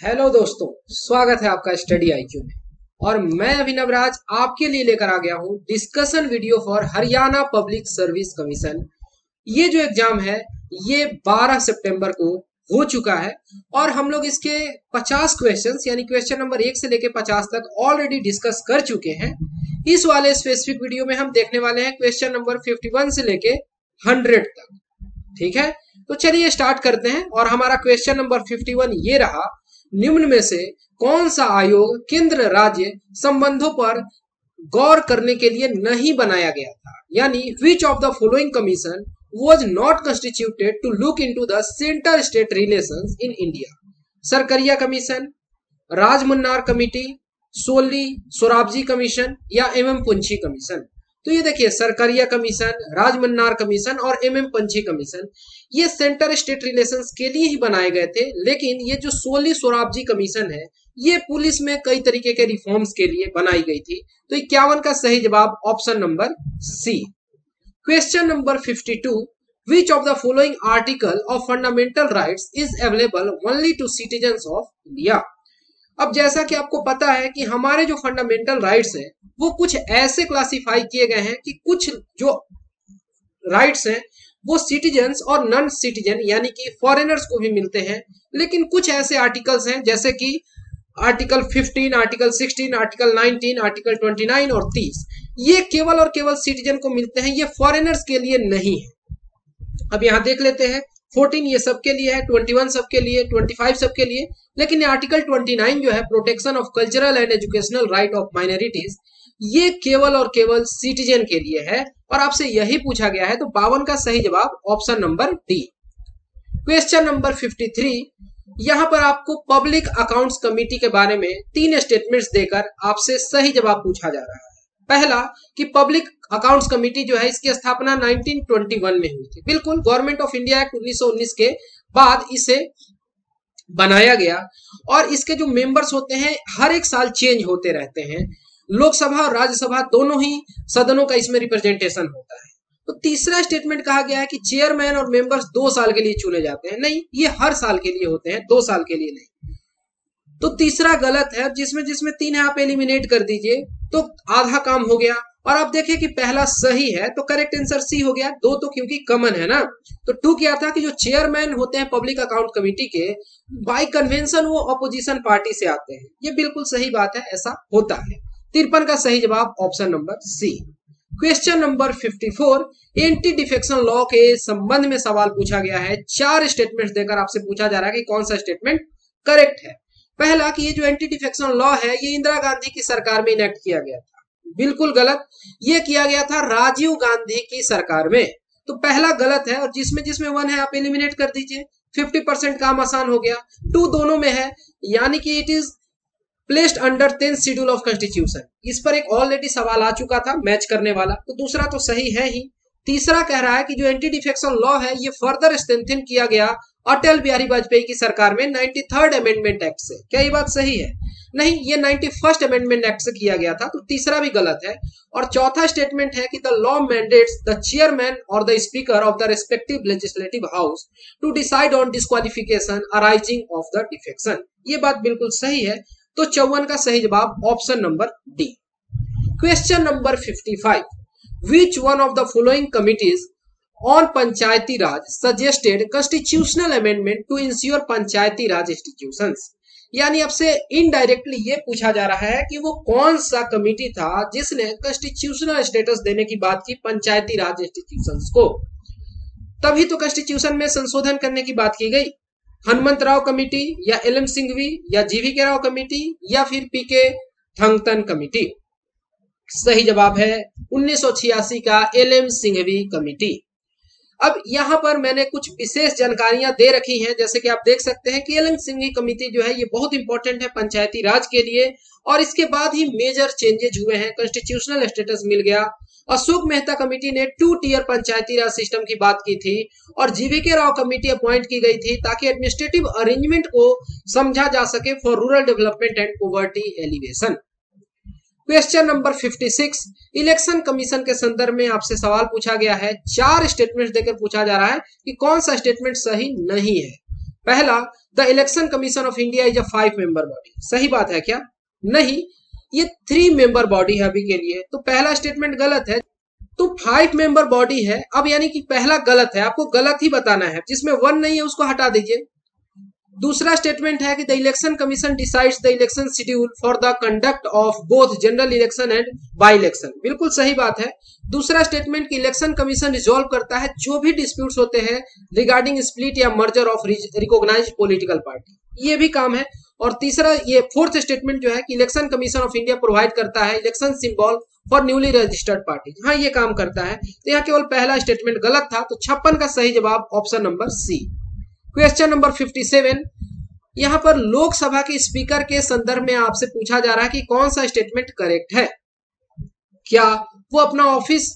Hello दोस्तों, स्वागत है आपका स्टडी आईक्यू में। और मैं अभिनव राज आपके लिए लेकर आ गया हूं discussion video for Haryana public service commission. ये जो एग्जाम है ये 12 सितंबर को हो चुका है और हम लोग इसके 50 क्वेश्चंस यानी क्वेश्चन नंबर 1 से लेके 50 तक ऑलरेडी डिस्कस कर चुके हैं। इस वाले स्पेसिफिक वीडियो में हम देखने वाले हैं क्वेश्चन नंबर 51 से लेके 100 तक। ठीक है, तो चलिए स्टार्ट करते हैं। और हमारा क्वेश्चन नंबर 51 ये रहा, निम्न में से कौन सा आयोग केंद्र राज्य संबंधों पर गौर करने के लिए नहीं बनाया गया था, यानी which of the following commission was not constituted to look into the center state relations in India? Sarkaria commission, Rajamannar committee, Soli Sorabjee commission या एमएम पुंछी कमीशन। तो ये देखिए, सरकरिया कमीशन, राजमन्नार कमीशन और एमएम पंछी कमीशन ये सेंटर स्टेट रिलेशंस के लिए ही बनाए गए थे। लेकिन ये जो सोली सोराबजी कमीशन है ये पुलिस में कई तरीके के रिफॉर्म्स के लिए बनाई गई थी। तो 51 का सही जवाब option number C. Question number 52, which of the following article of fundamental rights is available only to citizens of India? अब जैसा कि आपको पता है कि हमारे जो फंडामेंटल राइट्स हैं वो कुछ ऐसे क्लासिफाई किए गए हैं कि कुछ जो राइट्स हैं वो सिटीजन्स और नॉन सिटीजन यानी कि फॉरेनर्स को भी मिलते हैं। लेकिन कुछ ऐसे आर्टिकल्स हैं जैसे कि आर्टिकल 15, आर्टिकल 16, आर्टिकल 19, आर्टिकल 29 और 30 ये केवल और केवल सिटीजन को मिलते हैं, ये फॉरेनर्स के लिए नहीं है। अब यहां देख लेते हैं, 14 ये सबके लिए है, 21 सबके लिए, 25 सबके लिए। लेकिन आर्टिकल 29 जो है protection of cultural and educational right of minorities ये केवल और केवल सिटीजन के लिए है और आपसे यही पूछा गया है। तो 52 का सही जवाब option number D. Question number 53, यहां पर आपको पब्लिक अकाउंट्स कमेटी के बारे में 3 स्टेटमेंट्स देकर आपसे सही जवाब पूछा जा रहा है। पहला कि पब्लिक अकाउंट्स कमेटी जो है इसकी स्थापना 1921 में हुई थी। बिल्कुल, गवर्नमेंट ऑफ इंडिया एक्ट 1919 के बाद इसे बनाया गया और इसके जो मेंबर्स होते हैं हर एक साल चेंज होते रहते हैं। लोकसभा और राज्यसभा दोनों ही सदनों का इसमें रिप्रेजेंटेशन होता है। तो तीसरा स्टेटमेंट कहा गया है कि चेयरमैन और मेंबर्स 2 साल के लिए चुने जाते हैं। नहीं, ये हर साल के लिए होते हैं, 2 साल के लिए नहीं। तो तीसरा गलत है, जिसमें 3 है आप एलिमिनेट कर दीजिए तो आधा काम हो गया। और आप देखिए कि पहला सही है तो करेक्ट आंसर सी हो गया। 2 तो क्योंकि कॉमन है ना। तो 2 क्या था कि जो चेयरमैन होते हैं पब्लिक अकाउंट कमेटी के बाय कन्वेंशन वो अपोजिशन पार्टी से आते हैं। ये बिल्कुल सही बात है, ऐसा होता है। 53 का सही जवाब option number C. Question number 54, anti defection law के संबंध में सवाल पूछा गया है। 4 स्टेटमेंट्स देकर आपसे पूछा जा रहा है कि कौन सा स्टेटमेंट करेक्ट है। पहला कि ये जो एंटी डिफेक्शन लॉ है ये इंदिरा गांधी की सरकार में इनेक्ट किया गया था। बिल्कुल गलत, ये किया गया था राजीव गांधी की सरकार में। तो पहला गलत है और जिसमें 1 है आप एलिमिनेट कर दीजिए। 50% काम आसान हो गया। 2 दोनों में है यानी कि it is placed under 10th schedule of constitution. इस पर एक ऑलरेडी सवाल आ चुका था मैच करने वाला, तो दूसरा तो सही है ही। तीसरा कह रहा है कि जो एंटी डिफेक्शन लॉ है ये फर्दर स्ट्रेंथन किया गया अटल बिहारी वाजपेयी की सरकार में 93rd अमेंडमेंट एक्ट से। क्या ये बात सही है? नहीं, ये 91st अमेंडमेंट एक्ट से किया गया था। तो तीसरा भी गलत है। और चौथा स्टेटमेंट है कि the law mandates the chairman or the speaker of the respective legislative house to decide on disqualification arising of the defection. ये बात बिल्कुल सही है। तो 54 का सही जवाब option number D. Question number 55, which one of the following committees on Panchayati Raj suggested constitutional amendment to ensure Panchayati Raj institutions? यानी आपसे इनडायरेक्टली ये पूछा जा रहा है कि वो कौन सा कमिटी था जिसने कॉन्स्टिट्यूशनल स्टेटस देने की बात की पंचायती राज इंस्टीट्यूशंस को। तभी तो कॉन्स्टिट्यूशन में संशोधन करने की बात की गई। हनुमंत राव कमेटी या एलएम सिंघवी या जीवी के राव कमेटी या फिर पीके थंगतन कमेटी। सही जवाब है 1986 का एलएम सिंघवी कमेटी। अब यहां पर मैंने कुछ विशेष जानकारियां दे रखी हैं, जैसे कि आप देख सकते हैं कि एलएम सिंघवी कमेटी जो है ये बहुत इंपॉर्टेंट है पंचायती राज के लिए। और इसके बाद ही मेजर चेंजेस हुए हैं, कॉन्स्टिट्यूशनल स्टेटस मिल गया। अशोक मेहता कमेटी ने 2 टियर पंचायती राज सिस्टम की बात की थी और जीवीके राव कमेटी अपॉइंट की गई थी ताकि एडमिनिस्ट्रेटिव अरेंजमेंट को समझा जा सके for rural development and poverty alleviation. Question number 56, election commission के संदर्भ में आपसे सवाल पूछा गया है। 4 स्टेटमेंट देकर पूछा जा रहा है कि कौन सा स्टेटमेंट सही नहीं है। पहला, the election commission of India is a 5 member body. सही बात है क्या? नहीं, ये 3 मेंबर बॉडी है अभी के लिए, तो पहला स्टेटमेंट गलत है। तो 5 मेंबर बॉडी है, अब यानी कि पहला गलत है, आपको गलत ही बताना है, जिसमें 1 नहीं है उसको हटा दीजिए। दूसरा स्टेटमेंट है कि the election commission decides the election schedule for the conduct of both general election and by election. बिल्कुल सही बात है। दूसरा स्टेटमेंट कि इलेक्शन कमीशन रिजॉल्व करता है जो भी डिस्प्यूट्स होते हैं रिगार्डिंग स्प्लिट या merger of recognised political party, ये भी काम है। और तीसरा, ये फोर्थ स्टेटमेंट जो है कि election commission of India provide करता है election symbol for newly registered party. हाँ, ये काम करता है। तो यहाँ केवल पहला स्टेटमेंट गलत था, तो 56 का सही जवाब option number C. Question number 57, यहां पर लोकसभा के स्पीकर के संदर्भ में आपसे पूछा जा रहा है कि कौन सा स्टेटमेंट करेक्ट है। क्या वो अपना ऑफिस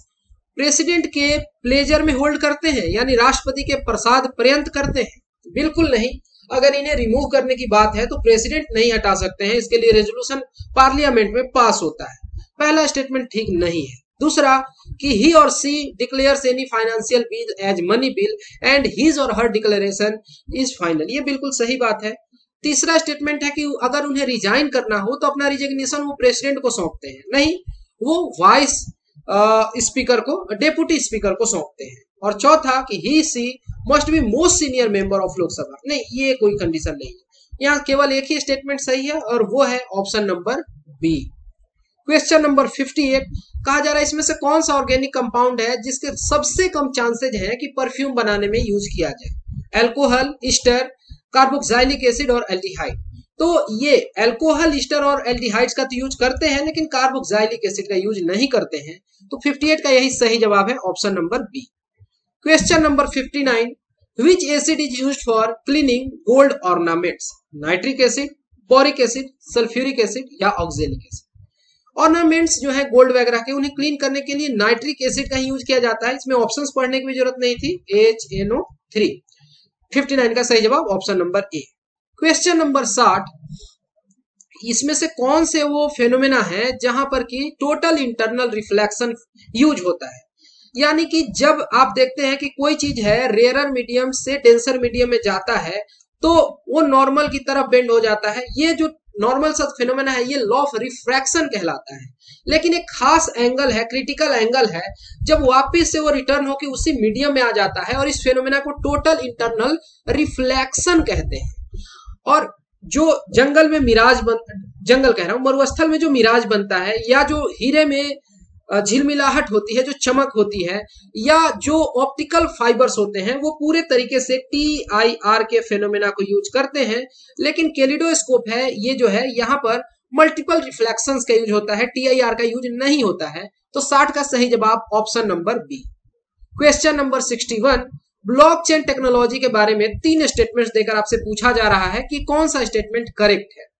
प्रेसिडेंट के प्लेजर में होल्ड करते हैं, यानी राष्ट्रपति के प्रसाद पर्यंत करते हैं? बिल्कुल नहीं। अगर इन्हें रिमूव करने की बात है तो प्रेसिडेंट नहीं हटा सकते हैं, इसके लिए रेजोल्यूशन पार्लियामेंट में पास होता है। पहला स्टेटमेंट ठीक नहीं है। दूसरा कि he or she declares any financial bill as money bill and his or her declaration is final, ये बिल्कुल सही बात है। तीसरा स्टेटमेंट है कि अगर उन्हें रिजाइन करना हो तो अपना रिजिग्नेशन वो प्रेसिडेंट को सौंपते हैं, नहीं, वो वाइस स्पीकर को, डेप्यूटी स्पीकर को सौंपते हैं। और चौथा कि he she must be most senior member of Lok Sabha, नहीं, ये कोई कंडीशन नहीं है। यहाँ केवल एक ही स्टेटमेंट सही है और वो है option number B. Question number 58, कहा जा रहा है इसमें से कौन सा ऑर्गेनिक कंपाउंड है जिसके सबसे कम चांसेज हैं कि परफ्यूम बनाने में यूज किया जाए? अल्कोहल, ईस्टर, कार्बोक्सिलिक एसिड और एल्डिहाइड। तो ये अल्कोहल, ईस्टर और एल्डिहाइड्स का तो यूज करते हैं, लेकिन कार्बोक्सिलिक एसिड का यूज नहीं करते हैं। तो 58 का यही सही जवाब है, option number B. Question number 59, which acid is used for cleaning gold ornaments? Nitric acid, boric acid, sulphuric acid या ऑक्जेलिक एसिड? ऑर्नामेंट्स जो है गोल्ड वगैरह के, उन्हें क्लीन करने के लिए नाइट्रिक एसिड का ही यूज किया जाता है। इसमें ऑप्शंस पढ़ने की भी जरूरत नहीं थी, HNO3। 59 का सही जवाब option number A. Question number 60, इसमें से कौन से वो फेनोमेना है जहां पर कि टोटल इंटरनल रिफ्लेक्शन यूज होता है? यानी कि जब आप देखते हैं कि कोई चीज है रेयरर मीडियम से डेंसर मीडियम में जाता है तो वो नॉर्मल की तरफ बेंड हो जाता है। ये जो नॉर्मल सा फिनोमेना है ये लॉ ऑफ रिफ्रैक्शन कहलाता है। लेकिन एक खास एंगल है, क्रिटिकल एंगल है, जब वापस से वो रिटर्न होकर उसी मीडियम में आ जाता है और इस फिनोमेना को टोटल इंटरनल रिफ्लेक्शन कहते हैं। और जो जंगल में मिराज जंगल कह रहा हूं, मरुस्थल में जो मिराज बनता है, या जो हीरे में झिलमिलाहट होती है, जो चमक होती है, या जो ऑप्टिकल फाइबर्स होते हैं, वो पूरे तरीके से TIR के फेनोमेना को यूज करते हैं। लेकिन कैलिडोस्कोप है, ये जो है यहाँ पर मल्टीपल रिफ्लेक्शंस का यूज होता है, TIR का यूज नहीं होता है। तो 60 का सही जवाब option number B. Question number 61, blockchain technology के बारे में 3 स्टेटमेंट्स देकर आपसे पूछा जा रहा है कि कौन सा स्टेटमेंट करेक्ट है।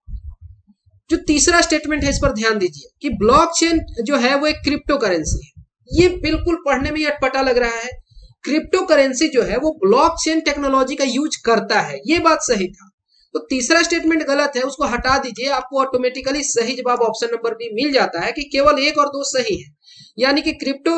जो तीसरा स्टेटमेंट है इस पर ध्यान दीजिए कि ब्लॉकचेन जो है वो एक क्रिप्टो करेंसी है। ये बिल्कुल पढ़ने में अटपटा लग रहा है। क्रिप्टो करेंसी जो है वो ब्लॉकचेन टेक्नोलॉजी का यूज करता है, ये बात सही था। तो तीसरा स्टेटमेंट गलत है, उसको हटा दीजिए, आपको ऑटोमेटिकली सही जवाब ऑप्शन नंबर बी मिल जाता है कि केवल 1 और 2 सही है। यानी कि क्रिप्टो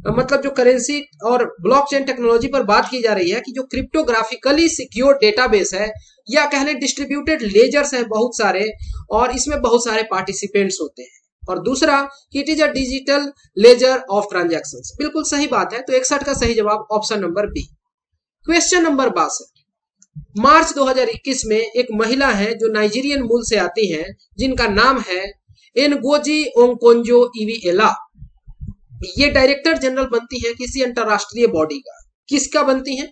मतलब जो करेंसी और ब्लॉकचेन टेक्नोलॉजी पर बात की जा रही है कि जो क्रिप्टोग्राफिकली सिक्योर डेटाबेस है, या कह लें डिस्ट्रीब्यूटेड लेजर्स हैं बहुत सारे, और इसमें बहुत सारे पार्टिसिपेंट्स होते हैं। और दूसरा कि it is a digital ledger of transactions, बिल्कुल सही बात है। तो 61 का सही जवाब option number B. Question number 62, March 2021 में एक महिला है जो नाइजीरियन मूल से आती हैं, जिनका नाम है एनगोजी ओंकोंजो इवीएला। ये डायरेक्टर जनरल बनती है किसी अंतरराष्ट्रीय बॉडी का। किसका बनती है?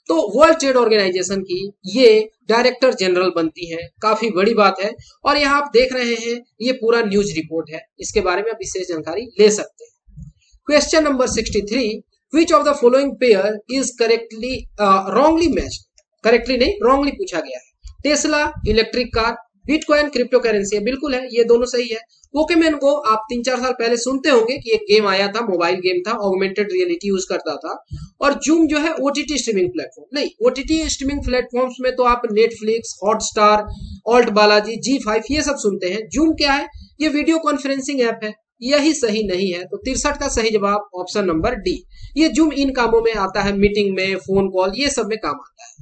तो वर्ल्ड ट्रेड ऑर्गेनाइजेशन की ये डायरेक्टर जनरल बनती है। काफी बड़ी बात है। और यहाँ आप देख रहे हैं ये पूरा न्यूज रिपोर्ट है, इसके बारे में आप विशेष जानकारी ले सकते हैं। Question number 63, which of the following pair is correctly wrongly matched? Correctly नहीं, रॉन्गली पूछा गया है। Tesla electric car, bitcoin crypto currency है, बिल्कुल है, ये दोनों सही है। पोकेमॉन गो आप 3-4 साल पहले सुनते होंगे कि एक गेम आया था, मोबाइल गेम था, ऑगमेंटेड रियलिटी यूज करता था। और जूम जो है OTT स्ट्रीमिंग प्लेटफॉर्म, नहीं, OTT स्ट्रीमिंग प्लेटफॉर्म्स में तो आप Netflix, Hotstar, alt Balaji, G5 ये सब सुनते हैं। जूम क्या है? ये वीडियो कॉन्फ्रेंसिंग ऐप है, यही सही नहीं है। तो 63 का सही जवाब ऑप्शन नंबर डी। ये जूम इन कामों में आता है, मीटिंग में, फोन कॉल, ये सब में काम आता है।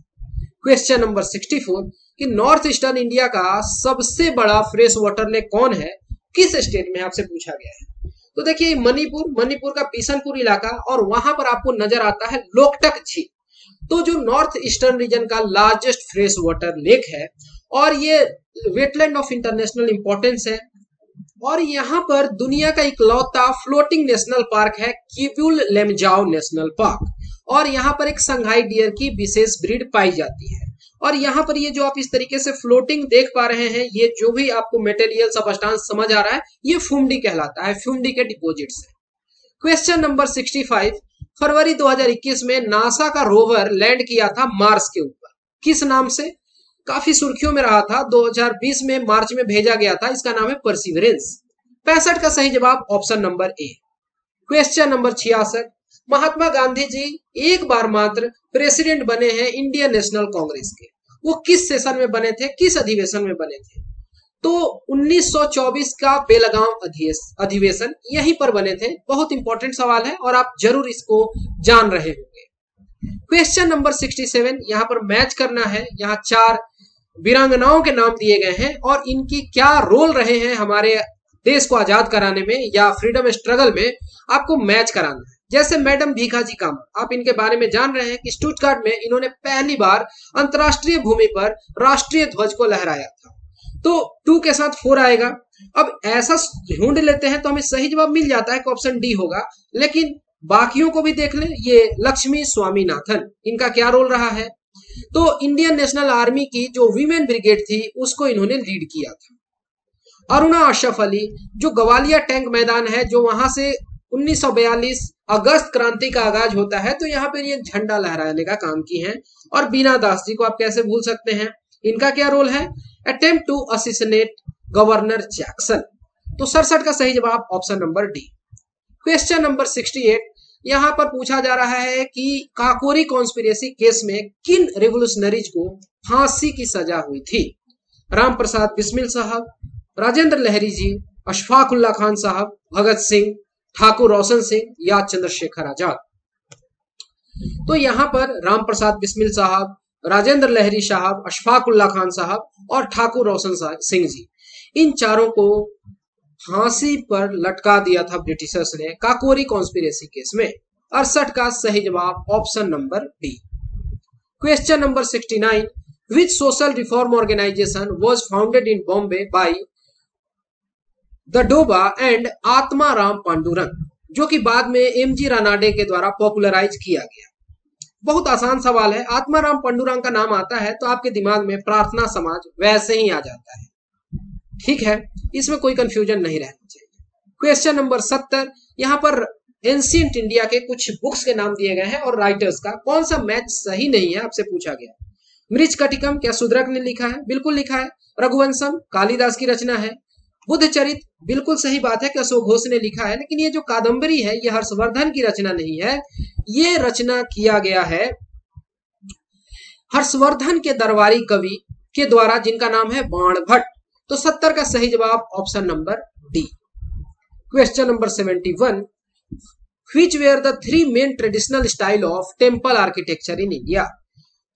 क्वेश्चन नंबर 64 कि नॉर्थ ईस्टर्न इंडिया का सबसे बड़ा फ्रेश वाटर लेक कौन है, किस स्टेट में, आपसे पूछा गया है। तो देखिए मणिपुर का बिशनपुर इलाका, और वहां पर आपको नजर आता है लोकटक झील। तो जो नॉर्थ ईस्टर्न रीजन का लार्जेस्ट फ्रेश वाटर लेक है, और ये वेटलैंड ऑफ इंटरनेशनल इंपॉर्टेंस है, और यहाँ पर दुनिया का इकलौता फ्लोटिंग नेशनल पार्क है किबुल लेमजाओ नेशनल पार्क, और यहाँ पर एक संघाई डियर की विशेष ब्रीड पाई जाती है। और यहाँ पर ये जो आप इस तरीके से फ्लोटिंग देख पा रहे हैं, ये जो भी आपको मटेरियल सबस्टांस समझ आ रहा है, ये फुमडी कहलाता है, फुमडी के डिपोजिट्स है। क्वेश्चन नंबर 65 फरवरी 2021 में नासा का रोवर लैंड किया था मार्स के ऊपर, किस नाम से, काफी सुर्खियों में रहा था, 2020 में मार्च में भेजा गया था, इसका नाम है परसिवरेंस। 65 का सही जवाब option number A. Question number 66 Mahatma Gandhi ji एक बार मात्र प्रेसिडेंट बने हैं इंडियन नेशनल कांग्रेस के, वो किस सेशन में बने थे, किस अधिवेशन में बने थे, तो 1924 का बेलगांव अधिवेशन, यहीं पर बने थे। बहुत इंपॉर्टेंट सवाल है और आप जरूर इसको जान रहे होंगे। क्वेश्चन नंबर 67 यहाँ पर मैच करना है, यहाँ 4 वीरांगनाओं के नाम दिए गए हैं और इनकी क्या रोल रहे हैं हमारे देश को आजाद कराने में या फ्रीडम स्ट्रगल में, आपको मैच कराना है। जैसे मैडम भीखाजी कामा, आप इनके बारे में जान रहे हैं कि स्टुटगार्ट में इन्होंने पहली बार अंतरराष्ट्रीय भूमि पर राष्ट्रीय ध्वज को लहराया था। तो 2 के साथ 4 आएगा। अब ऐसा ढूंढ लेते हैं तो हमें सही जवाब मिल जाता है कि ऑप्शन डी होगा, लेकिन बाकियों को भी देख लें। ये लक्ष्मी स्वामीनाथन, इनका क्या रोल रहा है, तो इंडियन नेशनल आर्मी की जो वीमेन ब्रिगेड थी उसको इन्होंने लीड किया था। अरुणा अशरफ अली, जो ग्वालियर टैंक मैदान है, जो वहां से 1942 अगस्त क्रांति का आगाज होता है, तो यहाँ पर ये झंडा लहराने का काम की हैं। और बीना दास जी को आप कैसे भूल सकते हैं, इनका क्या रोल है, attempt to assassinate governor Jackson. तो 67 का सही जवाब option number D. Question number 68 यहाँ पर पूछा जा रहा है कि काकोरी कॉन्स्पिरेसी केस में किन रिवोल्यूशनरीज को फांसी की सजा हुई थी, राम प्रसाद बिस्मिल साहब, राजेंद्र लहरी जी, अशफाक उल्ला खान साहब, भगत सिंह, ठाकुर रोशन सिंह या चंद्रशेखर आजाद। तो यहाँ पर राम प्रसाद बिस्मिल साहब, राजेंद्र लहरी साहब, अशफाक उल्ला खान साहब और ठाकुर रोशन सिंह जी, इन चारों को फांसी पर लटका दिया था ब्रिटिशर्स ने काकोरी कॉन्स्पिरेसी केस में। 68 का सही जवाब option number D. Question number 69 which social reform organisation was founded in Bombay by the Dadoba and Atmaram Pandurang, जो कि बाद में एमजी रानाडे के द्वारा पॉपुलराइज किया गया। बहुत आसान सवाल है, आत्माराम पांडुरंग का नाम आता है तो आपके दिमाग में प्रार्थना समाज वैसे ही आ जाता है, ठीक है, इसमें कोई कंफ्यूजन नहीं रहना चाहिए। क्वेश्चन नंबर 70 यहाँ पर एंशिएंट इंडिया के कुछ बुक्स के नाम दिए गए हैं और राइटर्स का कौन सा मैच सही नहीं है आपसे पूछा गया। मृच्छकटिकम क्या शूद्रक ने लिखा है, बिल्कुल लिखा है। रघुवंशम कालिदास की रचना है। बुद्धचरित बिल्कुल सही बात है कि अशोक घोष ने लिखा है, लेकिन ये जो कादम्बरी है ये हर्षवर्धन की रचना नहीं है, ये रचना किया गया है हर्षवर्धन के दरबारी कवि के द्वारा जिनका नाम है बाणभट्ट। तो 70 का सही जवाब option number D. Question number 71 which were the 3 main traditional style of temple architecture in India.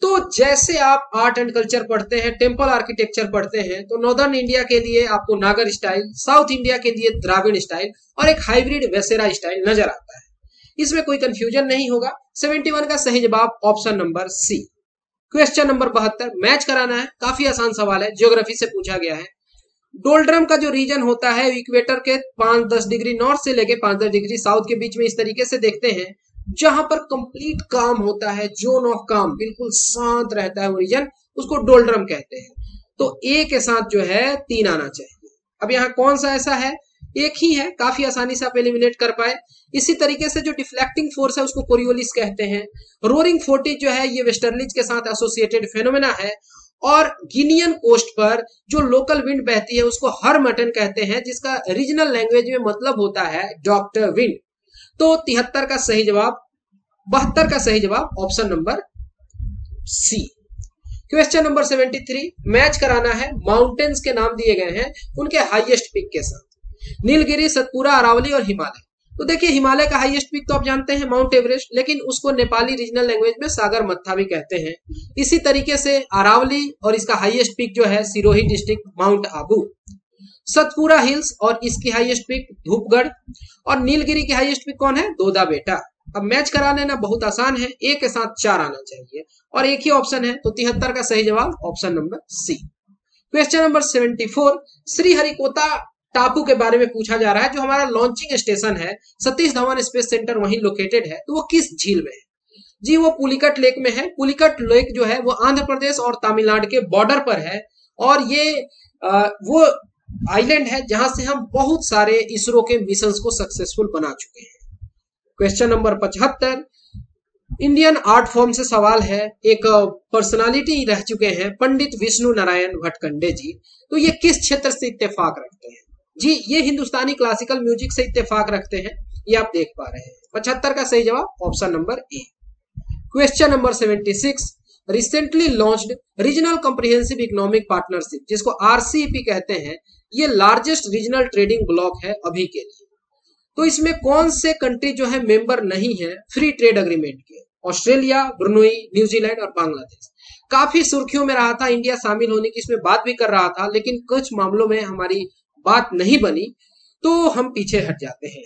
तो जैसे आप आर्ट एंड कल्चर पढ़ते हैं, टेम्पल आर्किटेक्चर पढ़ते हैं, तो नॉर्दर्न इंडिया के लिए आपको नागर स्टाइल, साउथ इंडिया के लिए द्राविड़ स्टाइल और एक हाइब्रिड वेसेरा स्टाइल नजर आता है। इसमें कोई कंफ्यूजन नहीं होगा। 71 का सही जवाब option number C. Question number 72 match कराना है, काफी आसान सवाल है, ज्योग्राफी से पूछा गया है। डोल्ड्रम का जो रीजन होता है इक्वेटर के 5-10 डिग्री नॉर्थ से लेके 5-10 डिग्री साउथ के बीच में इस तरीके से देखते हैं, जहां पर कंप्लीट काम होता है, जोन ऑफ काम, बिल्कुल शांत रहता है वो रीजन, उसको डोल्ड्रम कहते हैं। तो ए के साथ जो है 3 आना चाहिए। अब यहाँ कौन सा ऐसा है, एक ही है, काफी आसानी से आप एलिमिनेट कर पाए। इसी तरीके से जो डिफ्लेक्टिंग फोर्स है उसको कोरियोलिस कहते हैं। रोरिंग फोर्टिज जो है ये वेस्टर्लिज के साथ एसोसिएटेड फेनोमेना है। और गिनियन कोस्ट पर जो लोकल विंड बहती है उसको हरमटन कहते हैं, जिसका रीजनल लैंग्वेज में मतलब होता है डॉक्टर विंड। तो 73 का सही जवाब, 72 का सही जवाब option number C. Question number 73 match कराना है, माउंटेन्स के नाम दिए गए हैं उनके हाईएस्ट पीक के साथ। नीलगिरी, सतपुरा, अरावली और हिमालय। तो देखिए हिमालय का हाईएस्ट पीक तो आप जानते हैं माउंट एवरेस्ट, लेकिन उसको नेपाली रीजनल लैंग्वेज में सागर मत्था भी कहते हैं। इसी तरीके से अरावली और इसका हाईएस्ट पीक जो है Sirohi district mount Abu. Satpura hills और इसकी हाईएस्ट पीक धूपगढ़। और नीलगिरी की हाईएस्ट पीक कौन है? दोदा बेटा। अब मैच करा लेना बहुत आसान है, एक के साथ 4 आना चाहिए और एक ही ऑप्शन है, तो 73 का सही जवाब option number C. Question number 74, Sriharikota टापू के बारे में पूछा जा रहा है। जो हमारा लॉन्चिंग स्टेशन है सतीश धवन स्पेस सेंटर वहीं लोकेटेड है, तो वो किस झील में है? जी वो पुलिकट लेक में है। पुलिकट लेक जो है वो आंध्र प्रदेश और तमिलनाडु के बॉर्डर पर है और ये वो आइलैंड है जहां से हम बहुत सारे इसरो के मिशंस को सक्सेसफुल बना चुके हैं। Question number 75, Indian art form से सवाल है। एक पर्सनालिटी रह चुके हैं पंडित विष्णु नारायण भटकंडे जी, तो ये किस क्षेत्र से इत्तेफाक रखते हैं? जी ये हिंदुस्तानी क्लासिकल म्यूजिक से इत्तेफाक रखते हैं, ये आप देख पा रहे हैं। 75 का सही जवाब option number A. Question number 76, recently launched regional comprehensive economic partnership, जिसको आरसीईपी कहते हैं, ये लार्जेस्ट रीजनल ट्रेडिंग ब्लॉक है अभी के लिए। तो इसमें कौन से कंट्री जो है मेंबर नहीं है फ्री ट्रेड अग्रीमेंट के? ऑस्ट्रेलिया, ब्रुनई, न्यूजीलैंड और बांग्लादेश। काफी सुर्खियों में रहा था इंडिया शामिल होने की, इसमें बात भी कर रहा था, लेकिन कुछ मामलों में हमारी बात नहीं बनी तो हम पीछे हट जाते हैं।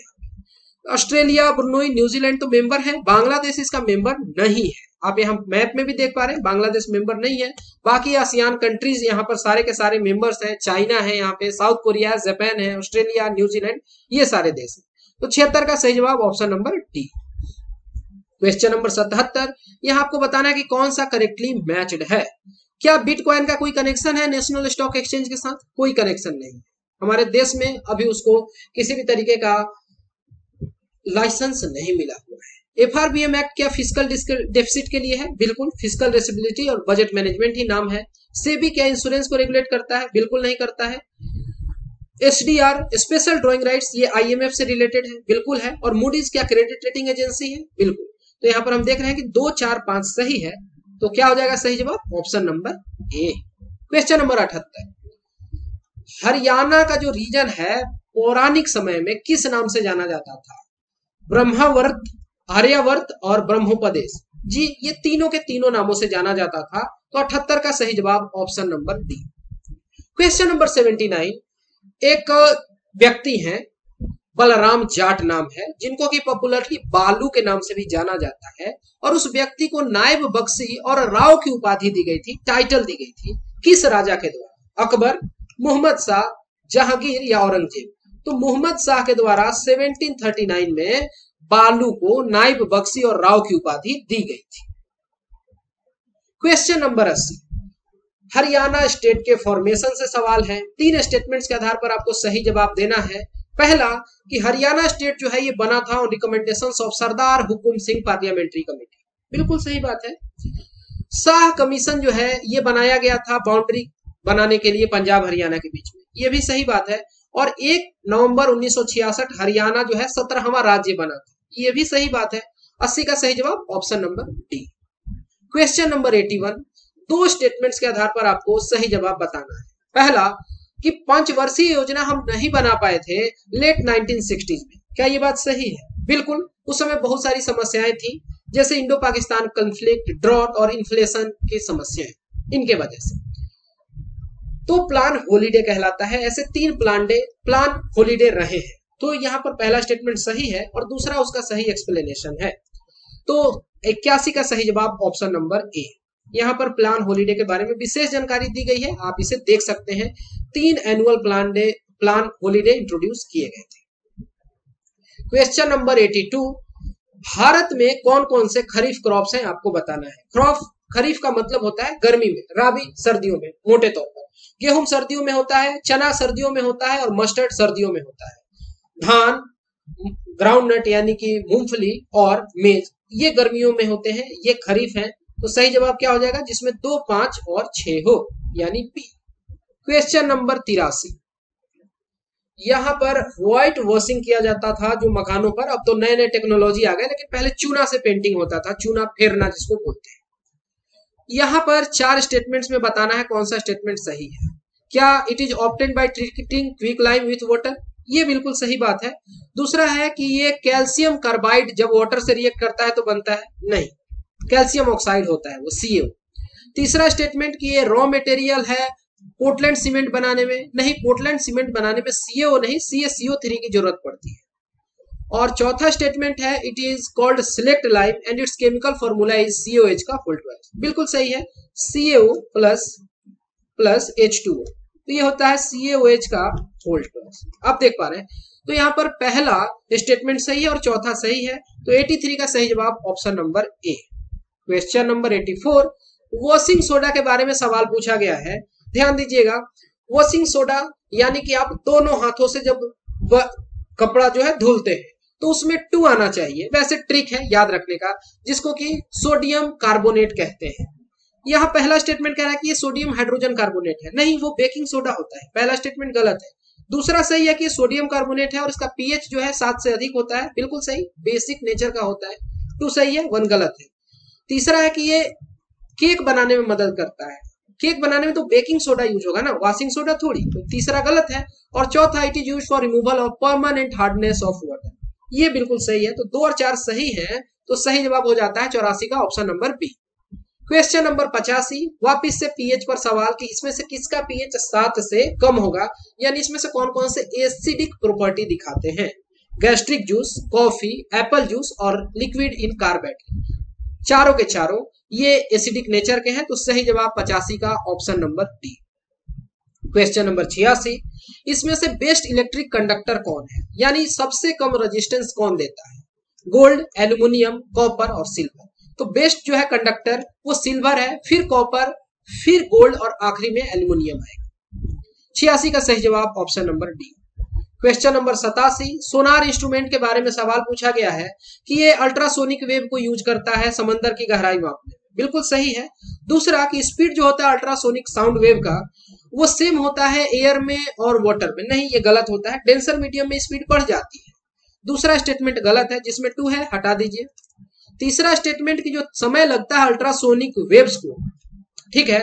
ऑस्ट्रेलिया, ब्रुनई, न्यूजीलैंड तो मेंबर है, बांग्लादेश इसका मेंबर नहीं है। आप यहाँ मैप में भी देख पा रहे हैं बांग्लादेश मेंबर नहीं है। बाकी आसियान कंट्रीज यहाँ पर सारे के सारे मेंबर्स हैं। चाइना है यहाँ पे, साउथ कोरिया, जापान है, ऑस्ट्रेलिया, न्यूजीलैंड, ये सारे देश हैं। तो 76 का सही जवाब option number D. Question number 77, यहाँ आपको बताना है कि कौन सा करेक्टली मैच्ड है। क्या बिटकॉइन का कोई कनेक्शन है नेशनल स्टॉक एक्सचेंज के साथ? कोई कनेक्शन नहीं है। हमारे देश में अभी उसको किसी भी तरीके का लाइसेंस नहीं मिला हुआ है। एफआरबीएम एक्ट क्या फिस्कल डेफिसिट के लिए है? बिल्कुल। फिस्कल रेस्पॉन्सिबिलिटी और बजट मैनेजमेंट ही नाम है। सेबी क्या इंश्योरेंस को रेगुलेट करता है? बिल्कुल नहीं करता है। एसडीआर स्पेशल ड्राइंग राइट्स, ये आईएमएफ से रिलेटेड है? बिल्कुल है। और मूडीज क्या क्रेडिट रेटिंग एजेंसी है? बिल्कुल। तो यहाँ पर हम देख रहे हैं कि 2, 4, 5 सही है, तो क्या हो जाएगा सही जवाब option number A. Question number 78, Haryana का जो रीजन है पौराणिक समय में किस नाम से जाना जाता था? ब्रह्मावर्त, आर्यावर्त और ब्रह्मोपदेश। जी ये तीनों के तीनों नामों से जाना जाता था, तो 78 का सही जवाब option number D. Question number 79, एक व्यक्ति हैं बलराम जाट नाम है, जिनको कि पॉपुलरली बालू के नाम से भी जाना जाता है, और उस व्यक्ति को नायब बख्शी और राव की उपाधि दी गई थी, टाइटल दी गई थी, किस राजा के द्वारा? अकबर, मोहम्मद शाह, जहांगीर या औरंगजेब? तो मोहम्मद शाह के द्वारा 1739 में बालू को नायब बख्शी और राव की उपाधि दी गई थी। क्वेश्चन नंबर 80, हरियाणा स्टेट के फॉर्मेशन से सवाल है। 3 स्टेटमेंट्स के आधार पर आपको सही जवाब देना है। पहला कि हरियाणा स्टेट जो है ये बना था on recommendations of Sardar Hukum Singh parliamentary committee. बिल्कुल सही बात है। शाह कमीशन जो है ये बनाया गया था बाउंड्री बनाने के लिए पंजाब हरियाणा के बीच में, ये भी सही बात है। और 1 नवंबर 1966 हरियाणा जो है 17वां राज्य बना था, ये भी सही बात है। 80 का सही जवाब option number D. Question number 81, 2 statements के आधार पर आपको सही जवाब बताना है। पहला कि 5 वर्षीय योजना हम नहीं बना पाए थे लेट 1960s में, क्या ये बात सही है? बिल्कुल। उस समय बहुत सारी समस्याएं थी, जैसे इंडो पाकिस्तान कॉन्फ्लिक्ट, ड्रॉट और इन्फ्लेशन की समस्याएं, इनके वजह से। तो प्लान हॉलीडे कहलाता है। ऐसे 3 प्लान हॉलीडे रहे हैं, तो यहाँ पर पहला स्टेटमेंट सही है और दूसरा उसका सही एक्सप्लेनेशन है। तो 81 का सही जवाब ऑप्शन नंबर ए। यहाँ पर प्लान हॉलीडे के बारे में विशेष जानकारी दी गई है, आप इसे देख सकते हैं। 3 एनुअल प्लान हॉलीडे इंट्रोड्यूस किए गए थे। क्वेश्चन नंबर 82, भारत में कौन कौन से खरीफ क्रॉप्स हैं आपको बताना है। खरीफ का मतलब होता है गर्मी में, राबी सर्दियों में, मोटे तौर पर। गेहूं सर्दियों में होता है, चना सर्दियों में होता है और मस्टर्ड सर्दियों में होता है। धान, ग्राउंडनट यानी कि मूंगफली और मेज ये गर्मियों में होते हैं, ये खरीफ हैं। तो सही जवाब क्या हो जाएगा? जिसमें 2, 5 और 6 हो, यानी बी। क्वेश्चन नंबर 83, यहाँ पर व्हाइट वॉशिंग किया जाता था जो मकानों पर, अब तो नए नए टेक्नोलॉजी आ गए, लेकिन पहले चूना से पेंटिंग होता था, चूना फेरना जिसको बोलते हैं। यहाँ पर 4 स्टेटमेंट्स में बताना है कौन सा स्टेटमेंट सही है। क्या it is obtained by treating quick lime with water? ये बिल्कुल सही बात है। दूसरा है कि ये कैल्शियम कार्बाइड जब वाटर से रिएक्ट करता है तो बनता है, नहीं, कैल्शियम ऑक्साइड होता है वो CaO। तीसरा स्टेटमेंट कि ये रॉ मटेरियल है पोर्टलैंड सीमेंट बनाने में, नहीं, पोर्टलैंड सीमेंट बनाने में CaO नहीं CaCO3 की जरूरत पड़ती है। और चौथा स्टेटमेंट है it is called slaked lime and it's chemical formula is COH का होल ट्वाइस। बिल्कुल सही है, CaO प्लस H2O, तो ये होता है CaOH का होल ट्वाइस। आप देख पा रहे हैं, तो यहाँ पर पहला स्टेटमेंट सही है और चौथा सही है, तो 83 का सही जवाब option number A. Question number 84, washing soda के बारे में सवाल पूछा गया है। ध्यान दीजिएगा, वॉशिंग सोडा यानी कि आप दोनों हाथों से जब कपड़ा जो है धुलते हैं तो उसमें 2 आना चाहिए। वैसे ट्रिक है याद रखने का, जिसको कि सोडियम कार्बोनेट कहते हैं। यहाँ पहला स्टेटमेंट कह रहा है कि ये सोडियम हाइड्रोजन कार्बोनेट है, नहीं, वो बेकिंग सोडा होता है। पहला स्टेटमेंट गलत है। दूसरा सही है कि सोडियम कार्बोनेट है और इसका pH जो है 7 से अधिक होता है, बिल्कुल सही, बेसिक नेचर का होता है। 2 सही है, 1 गलत है। तीसरा है कि ये केक बनाने में मदद करता है। केक बनाने में तो बेकिंग सोडा यूज होगा ना, वॉशिंग सोडा थोड़ी, तो तीसरा गलत है। और चौथा it is use for removal of permanent hardness of water, ये बिल्कुल सही है। तो 2 और 4 सही है, तो सही जवाब हो जाता है 84 का option number B. Question number 85, वापिस से pH पर सवाल कि इसमें से किसका pH 7 से कम होगा, यानी इसमें से कौन कौन से एसिडिक प्रॉपर्टी दिखाते हैं। Gastric juice, coffee, Apple juice और लिक्विड इन कार्बेट, चारों के चारों ये एसिडिक नेचर के हैं, तो सही जवाब 85 का option number D. Question number 86, इसमें से बेस्ट इलेक्ट्रिक कंडक्टर कौन है, यानी सबसे कम रेजिस्टेंस कौन देता है। गोल्ड, एल्यूमिनियम, कॉपर और सिल्वर। तो बेस्ट जो है कंडक्टर वो सिल्वर है, फिर कॉपर, फिर गोल्ड और आखिरी में एल्यूमिनियम आएगा। 86 का सही जवाब option number D. Question number 87, सोनार इंस्ट्रूमेंट के बारे में सवाल पूछा गया है कि ये अल्ट्रासोनिक वेव को यूज करता है समंदर की गहराई मापने में, बिल्कुल सही है। दूसरा कि स्पीड जो होता है अल्ट्रासोनिक साउंड वेव का वो सेम होता है एयर में और वाटर में, नहीं, ये गलत होता है। डेंसर मीडियम में स्पीड बढ़ जाती है। दूसरा स्टेटमेंट गलत है, जिसमें 2 है, हटा दीजिए। तीसरा स्टेटमेंट की जो समय लगता है अल्ट्रासोनिक वेव्स को, ठीक है,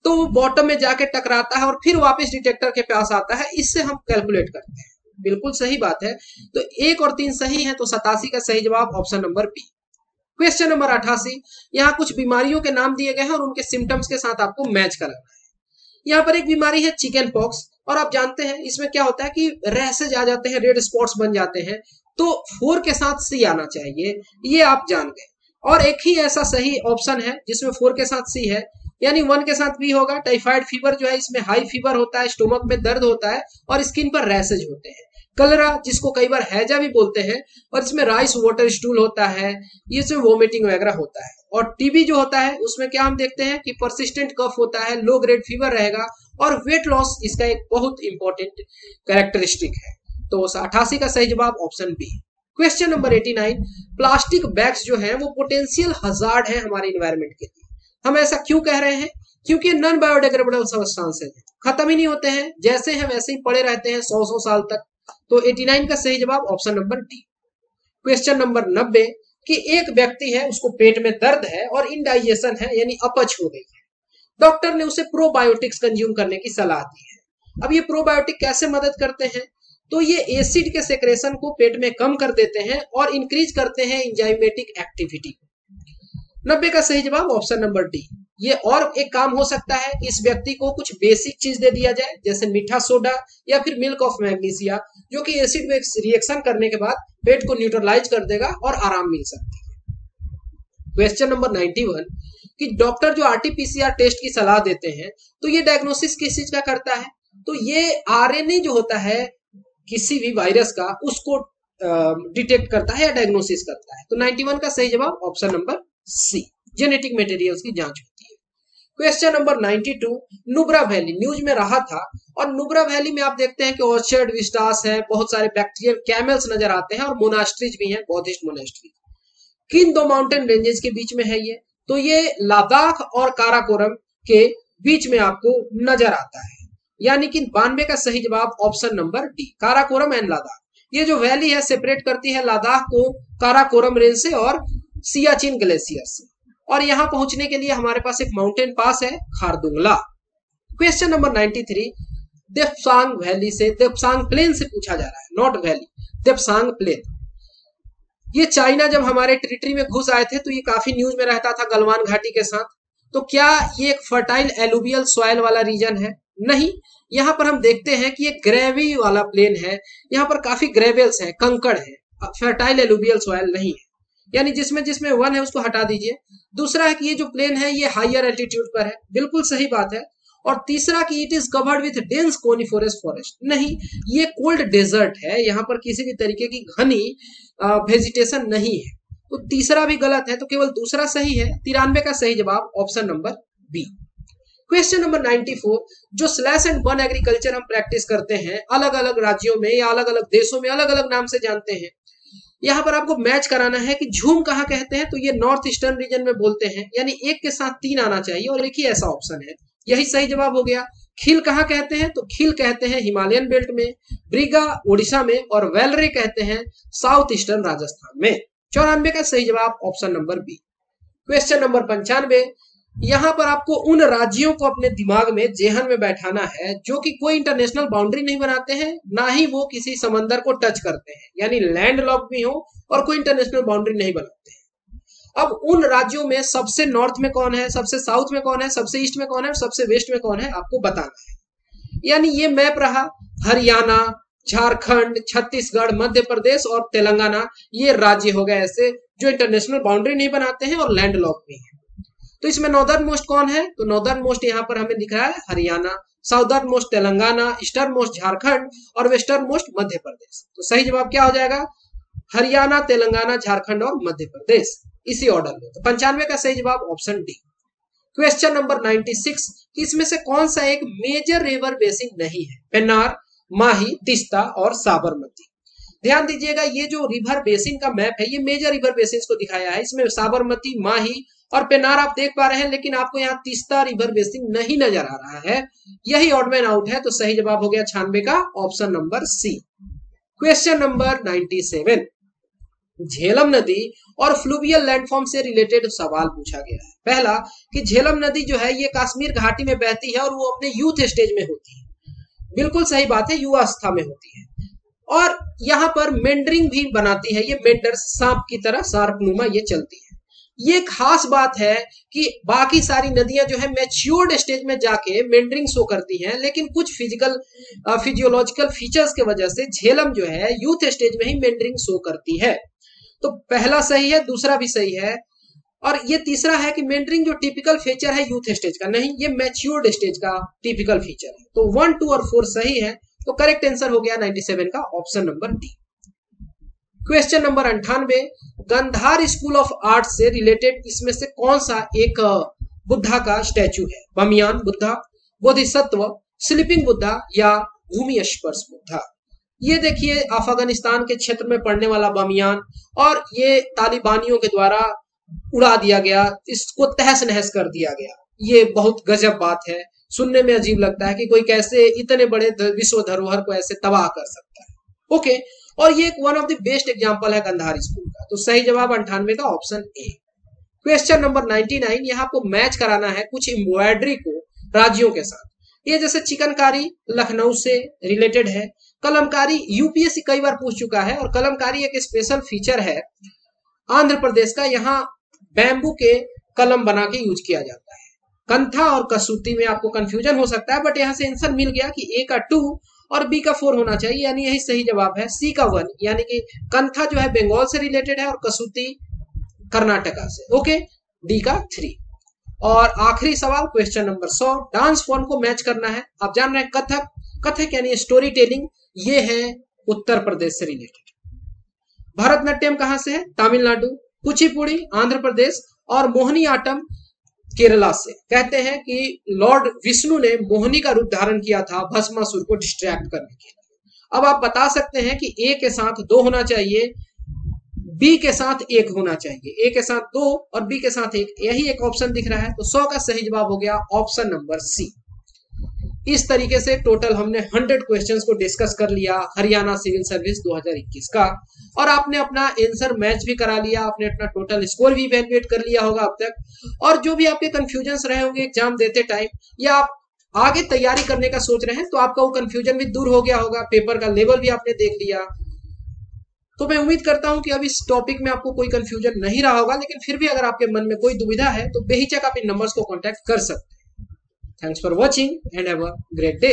तो वो बॉटम में जाके टकराता है और फिर वापस डिटेक्टर के पास आता है, इससे हम कैलकुलेट करते हैं, बिल्कुल सही बात है। तो 1 और 3 सही है, तो 87 का सही जवाब option number B. Question number 88, यहाँ कुछ बीमारियों के नाम दिए गए हैं और उनके सिम्टम्स के साथ आपको मैच करना है। यहाँ पर एक बीमारी है चिकन पॉक्स, और आप जानते हैं इसमें क्या होता है कि रैशेज आ जाते हैं, रेड स्पॉट्स बन जाते हैं, तो 4 के साथ सी आना चाहिए, ये आप जान गए। और एक ही ऐसा सही ऑप्शन है जिसमें 4 के साथ सी है, यानी 1 के साथ बी होगा। टाइफाइड फीवर जो है इसमें हाई फीवर होता है, स्टोमक में दर्द होता है और स्किन पर रैशेज होते हैं। कलरा, जिसको कई बार हैजा भी बोलते हैं, और इसमें राइस वाटर स्टूल होता है, ये जो वोमिटिंग वगैरह होता है। और टीबी जो होता है उसमें क्या हम देखते हैं कि परसिस्टेंट कफ होता है, लो ग्रेड फीवर रहेगा और वेट लॉस इसका एक बहुत इंपॉर्टेंट कैरेक्टरिस्टिक है। तो 88 का सही जवाब option B. Question number 89, plastic bags जो है वो पोटेंशियल हजार्ड है हमारे इन्वायरमेंट के लिए। हम ऐसा क्यों कह रहे हैं, क्योंकि नॉन बायोडिग्रेडेबल सब्सटेंसेस हैं, खत्म ही नहीं होते हैं, जैसे हैं वैसे ही पड़े रहते हैं 100 साल तक। तो 89 का सही जवाब option number D. Question number 90, कि एक व्यक्ति है उसको पेट में दर्द है और इंडाइजेशन है, यानी अपच हो गई है। डॉक्टर ने उसे प्रोबायोटिक्स कंज्यूम करने की सलाह दी है। अब ये प्रोबायोटिक कैसे मदद करते हैं, तो ये एसिड के सेक्रेशन को पेट में कम कर देते हैं और इंक्रीज करते हैं एंजाइमेटिक एक्टिविटी। 90 का सही जवाब ऑप्शन नंबर डी। ये और एक काम हो सकता है कि इस व्यक्ति को कुछ बेसिक चीज दे दिया जाए, जैसे मीठा सोडा या फिर मिल्क ऑफ मैग्नीशिया, जो कि एसिड में रिएक्शन करने के बाद पेट को न्यूट्रलाइज कर देगा और आराम मिल सकती है। क्वेश्चन नंबर 91, कि डॉक्टर जो आरटीपीसीआर टेस्ट की सलाह देते हैं तो ये डायग्नोसिस किस चीज का करता है, तो ये आरएनए जो होता है किसी भी वायरस का उसको डिटेक्ट करता है या डायग्नोसिस करता है। तो 91 का सही जवाब option number C, genetic materials की जांच होती है। Question number 92, Nubra valley news में रहा था, और नुब्रा वैली में आप देखते हैं कि ऑर्चर्ड विस्टास है, बहुत सारे बैक्टीरियल कैमल्स नजर आते हैं और मोनास्ट्रीज भी हैं, बौद्धिस्ट मोनास्ट्री। किन 2 माउंटेन रेंजेस के बीच में है ये, तो ये लद्दाख और काराकोरम के बीच में आपको नजर आता है, यानी कि 92 का सही जवाब option number D, Karakoram and Ladakh. ये जो वैली है सेपरेट करती है लद्दाख को काराकोरम रेंज से और सियाचिन ग्लेशियर से, और यहां पहुंचने के लिए हमारे पास एक माउंटेन पास है Khardungla. Question number 93, Depsang valley से, देप्सांग प्लेन से पूछा जा रहा है, नॉट वैली, देप्सांग प्लेन। ये चाइना जब हमारे टेरिटरी में घुस आए थे तो ये काफी न्यूज में रहता था गलवान घाटी के साथ। तो क्या ये एक फर्टाइल एलुवियल सॉइल वाला रीजन है? नहीं, यहाँ पर हम देखते हैं कि ये ग्रेवी वाला प्लेन है, यहाँ पर काफी ग्रेवल्स है, कंकड़ है, फर्टाइल एलुवियल सॉइल नहीं है। यानी जिसमें जिसमें वन है उसको हटा दीजिए। दूसरा है कि ये जो प्लेन है ये हायर एल्टीट्यूड पर है, बिल्कुल सही बात है। और तीसरा कि it is covered with dense coniferous forest, नहीं, ये कोल्ड डेजर्ट है, यहाँ पर किसी भी तरीके की घनी वेजिटेशन नहीं है। तो तीसरा भी गलत है, तो केवल दूसरा सही है। 93 का सही जवाब option number B. Question number 94, जो स्लैश एंड बर्न एग्रीकल्चर हम प्रैक्टिस करते हैं अलग अलग राज्यों में या अलग अलग देशों में अलग अलग नाम से जानते हैं, यहाँ पर आपको मैच कराना है कि झूम कहाँ कहते हैं, तो ये नॉर्थ ईस्टर्न रीजन में बोलते हैं, यानी एक के साथ 3 आना चाहिए और एक ही ऐसा ऑप्शन है, यही सही जवाब हो गया। खील कहाँ कहते हैं, तो खील कहते हैं हिमालयन बेल्ट में, ब्रिगा उड़ीसा में और वेलरे कहते हैं साउथ ईस्टर्न राजस्थान में। 94 का सही जवाब option number B. Question number 95, यहाँ पर आपको उन राज्यों को अपने दिमाग में जेहन में बैठाना है जो कि कोई इंटरनेशनल बाउंड्री नहीं बनाते हैं, ना ही वो किसी समंदर को टच करते हैं, यानी लैंड लॉक भी हो और कोई इंटरनेशनल बाउंड्री नहीं बनाते हैं। अब उन राज्यों में सबसे नॉर्थ में कौन है, सबसे साउथ में कौन है, सबसे ईस्ट में कौन है और सबसे वेस्ट में कौन है, आपको बताना है। यानी ये मैप रहा, हरियाणा, झारखंड, छत्तीसगढ़, मध्य प्रदेश और तेलंगाना, ये राज्य हो गए ऐसे जो इंटरनेशनल बाउंड्री नहीं बनाते हैं और लैंड लॉक भी है। तो इसमें नॉर्दर्न मोस्ट कौन है, तो नॉर्दर्न मोस्ट यहाँ पर हमें दिख रहा है Haryana, southern most Telangana, eastern most Jharkhand और वेस्टर्न मोस्ट मध्य प्रदेश। तो सही जवाब क्या हो जाएगा, हरियाणा, तेलंगाना, झारखंड और मध्य प्रदेश, इसी ऑर्डर में। तो 95 का सही जवाब ऑप्शन डी। क्वेश्चन नंबर 96, इसमें से कौन सा एक मेजर रिवर बेसिन नहीं है, पेन्नार, माही, तीस्ता और साबरमती। ध्यान दीजिएगा, ये जो रिवर बेसिन का मैप है ये मेजर रिवर बेसिन को दिखाया है, इसमें साबरमती, माही और पेन्नार आप देख पा रहे हैं, लेकिन आपको यहाँ तीस्ता रिवर बेसिन नहीं नजर आ रहा है, यही ऑड मैन आउट है। तो सही जवाब हो गया 96 का option number C. Question number 97, Jhelum नदी और फ्लूवियल लैंडफॉर्म से रिलेटेड सवाल पूछा गया है। पहला कि झेलम नदी जो है ये कश्मीर घाटी में बहती है और वो अपने यूथ स्टेज में होती है, बिल्कुल सही बात है, युवावस्था में होती है। और यहाँ पर मेंडरिंग भी बनाती है, ये मेंडर सांप की तरह शार्पनुमा ये चलती है। ये खास बात है कि बाकी सारी नदियां जो है मैच्योर्ड स्टेज में जाके मेंडरिंग शो करती हैं, लेकिन कुछ फिजियोलॉजिकल फीचर्स के वजह से झेलम जो है यूथ स्टेज में ही मेंडरिंग शो करती है। तो पहला सही है, दूसरा भी सही है, और ये तीसरा है कि मेंडरिंग जो टिपिकल फीचर है यूथ स्टेज का नहीं, ये मैच्योर्ड स्टेज का टिपिकल फीचर है। तो 1, 2 और 4 सही है, तो करेक्ट आंसर हो गया 97 का option number D. Question number 98, Gandhara school of art से रिलेटेड इसमें से कौन सा एक बुद्धा का स्टैचू है, बमियान बुद्धा, बोधिसत्व, स्लीपिंग बुद्धा या भूमि स्पर्श बुद्धा। ये देखिए अफगानिस्तान के क्षेत्र में पड़ने वाला बमियान, और ये तालिबानियों के द्वारा उड़ा दिया गया, इसको तहस नहस कर दिया गया। ये बहुत गजब बात है, सुनने में अजीब लगता है कि कोई कैसे इतने बड़े विश्व धरोहर को ऐसे तबाह कर सकता है। ओके, और ये एक one of the best example है गंधार स्कूल का। तो सही जवाब 98 का ऑप्शन ए। क्वेश्चन नंबर 99, यहाँ आपको मैच कराना है कुछ एम्ब्रॉयडरी को राज्यों के साथ। ये जैसे चिकनकारी लखनऊ से रिलेटेड है, कलमकारी यूपीएससी कई बार पूछ चुका है, और कलमकारी एक स्पेशल फीचर है आंध्र प्रदेश का, यहाँ बैम्बू के कलम बना के यूज किया जाता है। कंथा और कसूती में आपको कंफ्यूजन हो सकता है, बट यहाँ से आंसर मिल गया कि ए का 2 और बी का 4 होना चाहिए, यानी यही सही जवाब है। सी का 1, यानी कि कंथा जो है बंगाल से रिलेटेड है और कसूती कर्नाटका से। ओके, डी का 3। और आखिरी सवाल क्वेश्चन नंबर 100, डांस फॉर्म को मैच करना है। आप जान रहे हैं कथक, कथक यानी स्टोरी टेलिंग, ये है उत्तर प्रदेश से रिलेटेड। भरतनाट्यम कहां से है, तमिलनाडु, कुचिपुड़ी आंध्र प्रदेश और मोहिनी आट्टम केरला से। कहते हैं कि लॉर्ड विष्णु ने मोहिनी का रूप धारण किया था भस्मासुर को डिस्ट्रैक्ट करने के लिए। अब आप बता सकते हैं कि ए के साथ 2 होना चाहिए, बी के साथ 1 होना चाहिए, ए के साथ 2 और बी के साथ 1, यही एक ऑप्शन दिख रहा है। तो 100 का सही जवाब हो गया ऑप्शन नंबर सी। इस तरीके से टोटल हमने 100 क्वेश्चंस को डिस्कस कर लिया हरियाणा सिविल सर्विस 2021 का, और आपने अपना आंसर मैच भी करा लिया, आपने अपना टोटल स्कोर भी इवैल्यूएट कर लिया होगा अब तक। और जो भी आपके कंफ्यूजन्स रहे होंगे एग्जाम देते टाइम, या आप आगे तैयारी करने का सोच रहे हैं तो आपका वो कंफ्यूजन भी दूर हो गया होगा, पेपर का लेवल भी आपने देख लिया। तो मैं उम्मीद करता हूं कि अब इस टॉपिक में आपको कोई कंफ्यूजन नहीं रहा होगा, लेकिन फिर भी अगर आपके मन में कोई दुविधा है तो बेहिचक आप इन नंबर्स को कांटेक्ट कर सकते हैं। Thanks for watching and have a great day.